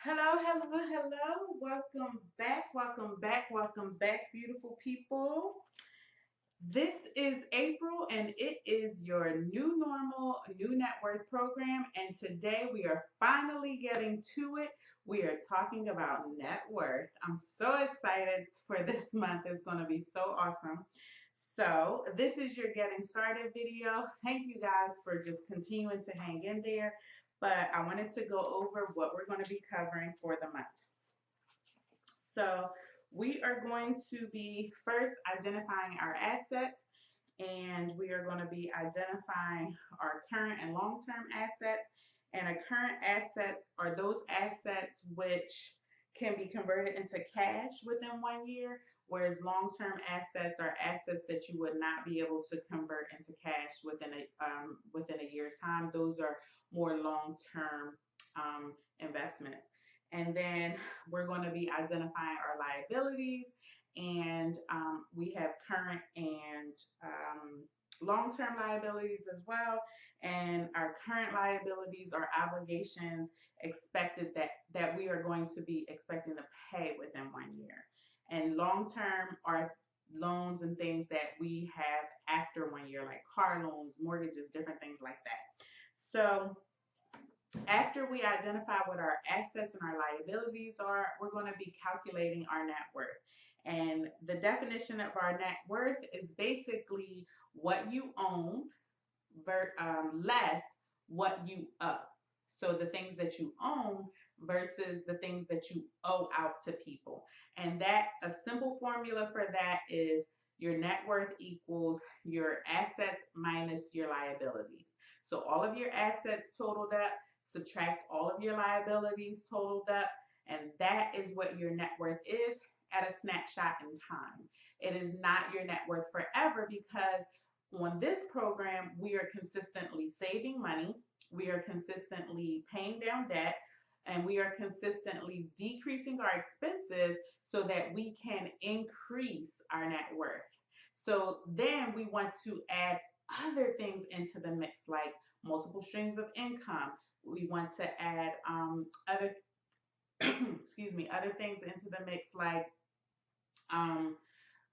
Hello, hello, hello. Welcome back, welcome back, welcome back, beautiful people. This is April and it is your new normal, new net worth program. And today we are finally getting to it. We are talking about net worth. I'm so excited for this month. It's going to be so awesome. So, this is your getting started video. Thank you guys for just continuing to hang in there. But I wanted to go over what we're going to be covering for the month. So, we are going to be first identifying our assets, and we are going to be identifying our current and long-term assets. And a current asset are those assets which can be converted into cash within 1 year, whereas long-term assets are assets that you would not be able to convert into cash within a year's time. Those are more long-term investments. And then we're going to be identifying our liabilities, and we have current and long-term liabilities as well. And our current liabilities are obligations expected that we are going to be expecting to pay within 1 year. And long-term are loans and things that we have after 1 year, like car loans, mortgages, different things like that. So after we identify what our assets and our liabilities are, we're going to be calculating our net worth. And the definition of our net worth is basically what you own less what you owe. So the things that you own versus the things that you owe out to people. And that a simple formula for that is your net worth equals your assets minus your liabilities. So all of your assets totaled up, subtract all of your liabilities totaled up, and that is what your net worth is at a snapshot in time. It is not your net worth forever because on this program, we are consistently saving money, we are consistently paying down debt, and we are consistently decreasing our expenses so that we can increase our net worth. So then we want to add other things into the mix, like multiple streams of income. We want to add other excuse me, other things into the mix, like um,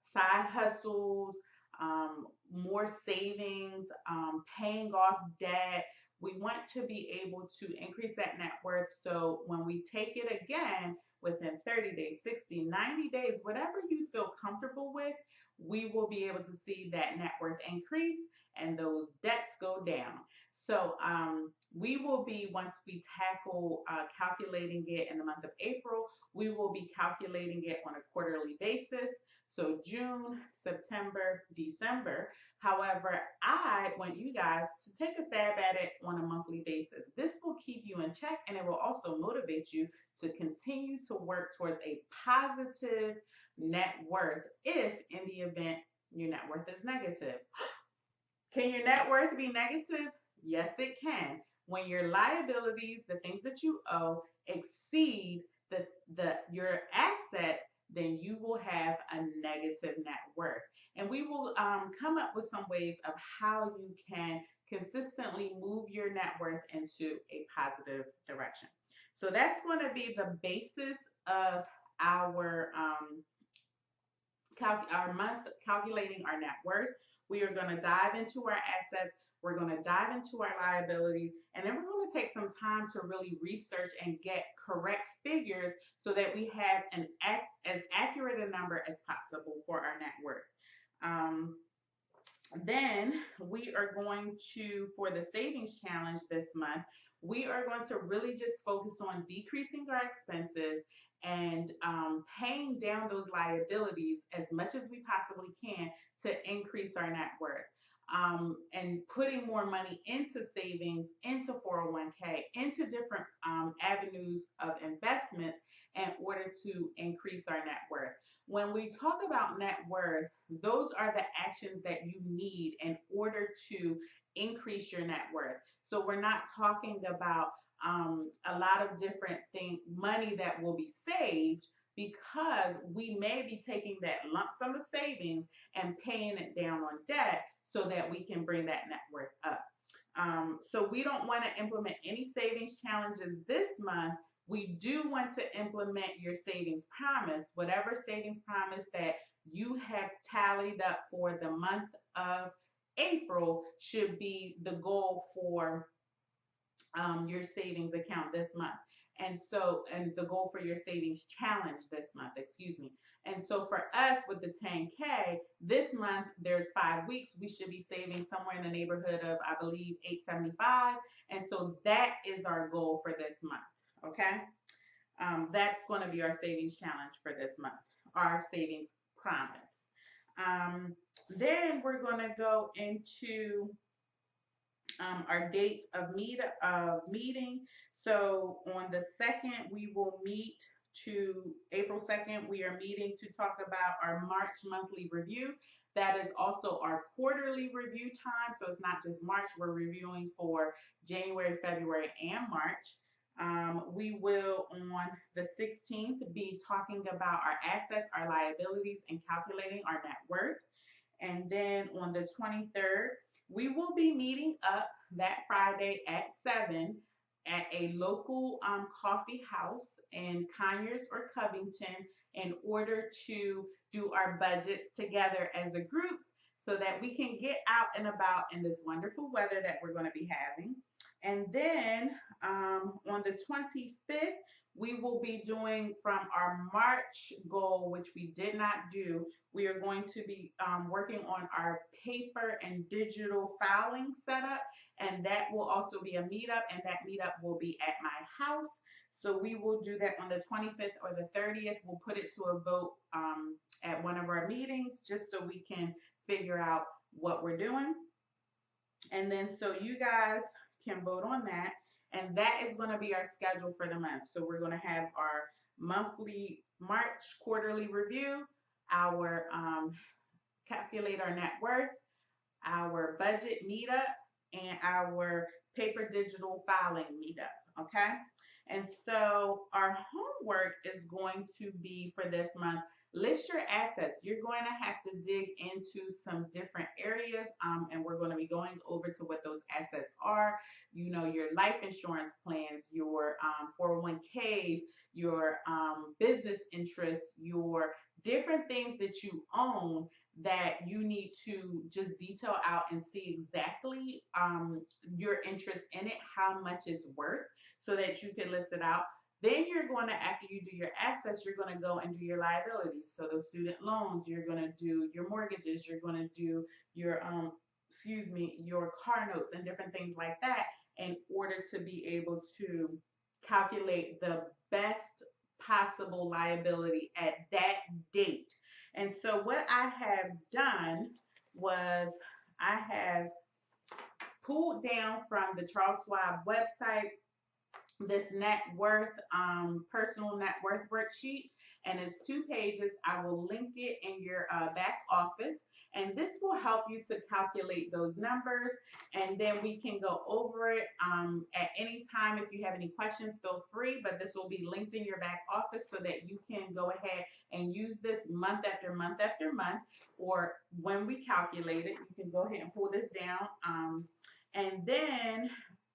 side hustles, more savings, paying off debt. We want to be able to increase that net worth so when we take it again within 30 days, 60, 90 days, whatever you feel comfortable with, we will be able to see that net worth increase and those debts go down. So we will be, once we tackle calculating it in the month of April, we will be calculating it on a quarterly basis. So June, September, December. However, I want you guys to take a stab at it on a monthly basis. This will keep you in check and it will also motivate you to continue to work towards a positive net worth if in the event your net worth is negative. Can your net worth be negative? Yes, it can. When your liabilities, the things that you owe, exceed your assets, then you will have a negative net worth. And we will come up with some ways of how you can consistently move your net worth into a positive direction. So that's going to be the basis of our our month calculating our net worth. We are going to dive into our assets. We're going to dive into our liabilities, and then we're going to take some time to really research and get correct figures so that we have as accurate a number as possible for our net worth. Um, then we are going to, for the savings challenge this month, we are going to really just focus on decreasing our expenses and paying down those liabilities as much as we possibly can to increase our net worth. And putting more money into savings, into 401k, into different avenues of investments in order to increase our net worth. When we talk about net worth, those are the actions that you need in order to increase your net worth. So we're not talking about a lot of different money that will be saved, because we may be taking that lump sum of savings and paying it down on debt so that we can bring that net worth up. So we don't want to implement any savings challenges this month we do want to implement your savings promise. Whatever savings promise that you have tallied up for the month of April should be the goal for your savings account this month. And the goal for your savings challenge this month, excuse me. And so for us with the 10K, this month there's 5 weeks. We should be saving somewhere in the neighborhood of, I believe, 875. And so that is our goal for this month. Okay. That's going to be our savings challenge for this month, our savings promise. Then we're going to go into our dates of meeting. So on the 2nd, we will meet to April 2nd, we are meeting to talk about our March monthly review. That is also our quarterly review time. So it's not just March, we're reviewing for January, February, and March. We will on the 16th be talking about our assets, our liabilities, and calculating our net worth. And then on the 23rd, we will be meeting up that Friday at 7 at a local coffee house in Conyers or Covington in order to do our budgets together as a group so that we can get out and about in this wonderful weather that we're going to be having. And then on the 25th, we will be doing from our March goal, which we did not do. We are going to be working on our paper and digital filing setup, and that will also be a meetup, and that meetup will be at my house. So we will do that on the 25th or the 30th. We'll put it to a vote at one of our meetings just so we can figure out what we're doing. And then so you guys can vote on that. And that is going to be our schedule for the month. So we're going to have our monthly March quarterly review, our calculate our net worth, our budget meetup, and our paper digital filing meetup. Okay. And so our homework is going to be for this month, list your assets. You're going to have to dig into some different areas, and we're going to be going over to what those assets are. You know, your life insurance plans, your 401ks, your business interests, your different things that you own that you need to just detail out and see exactly your interest in it, how much it's worth, so that you can list it out. Then you're going to, after you do your assets, you're going to go and do your liabilities. So those student loans, you're going to do your mortgages, you're going to do your, your car notes and different things like that in order to be able to calculate the best possible liability at that date. And so what I have done was I have pulled down from the Charles Schwab website this net worth, personal net worth worksheet, and it's 2 pages. I will link it in your back office, and this will help you to calculate those numbers, and then we can go over it at any time. If you have any questions, feel free, but this will be linked in your back office so that you can go ahead and use this month after month after month, or when we calculate it, you can go ahead and pull this down. And then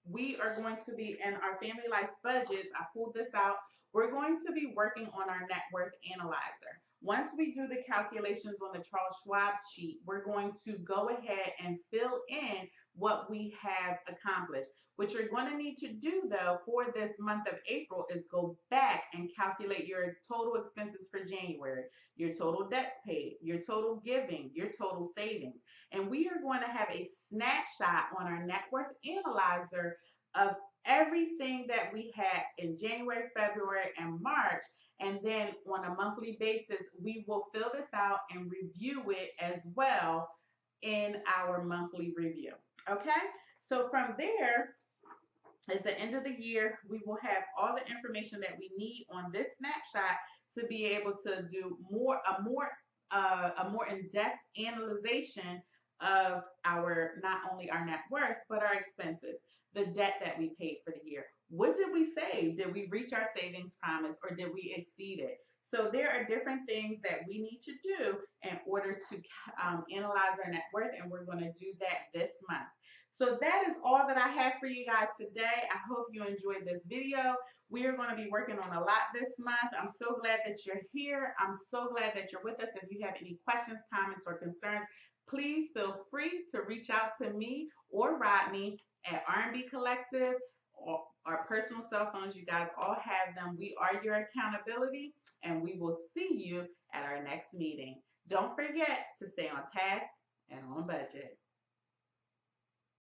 we are going to be in our family life budgets. I pulled this out. We're going to be working on our net worth analyzer. Once we do the calculations on the Charles Schwab sheet, we're going to go ahead and fill in what we have accomplished. What you're going to need to do, though, for this month of April is go back and calculate your total expenses for January, your total debts paid, your total giving, your total savings. And we are going to have a snapshot on our net worth analyzer of everything that we had in January, February, and March. And then on a monthly basis, we will fill this out and review it as well in our monthly review. Okay? So from there, at the end of the year, we will have all the information that we need on this snapshot to be able to do a more in-depth analyzation of our, not only our net worth, but our expenses, the debt that we paid for the year. What did we save? Did we reach our savings promise, or did we exceed it? So there are different things that we need to do in order to analyze our net worth, and we're going to do that this month. So that is all that I have for you guys today. I hope you enjoyed this video. We are going to be working on a lot this month. I'm so glad that you're here. I'm so glad that you're with us. If you have any questions, comments, or concerns, please feel free to reach out to me or Rodney at R&B Collective, or our personal cell phones. You guys all have them. We are your accountability, and we will see you at our next meeting. Don't forget to stay on task and on budget.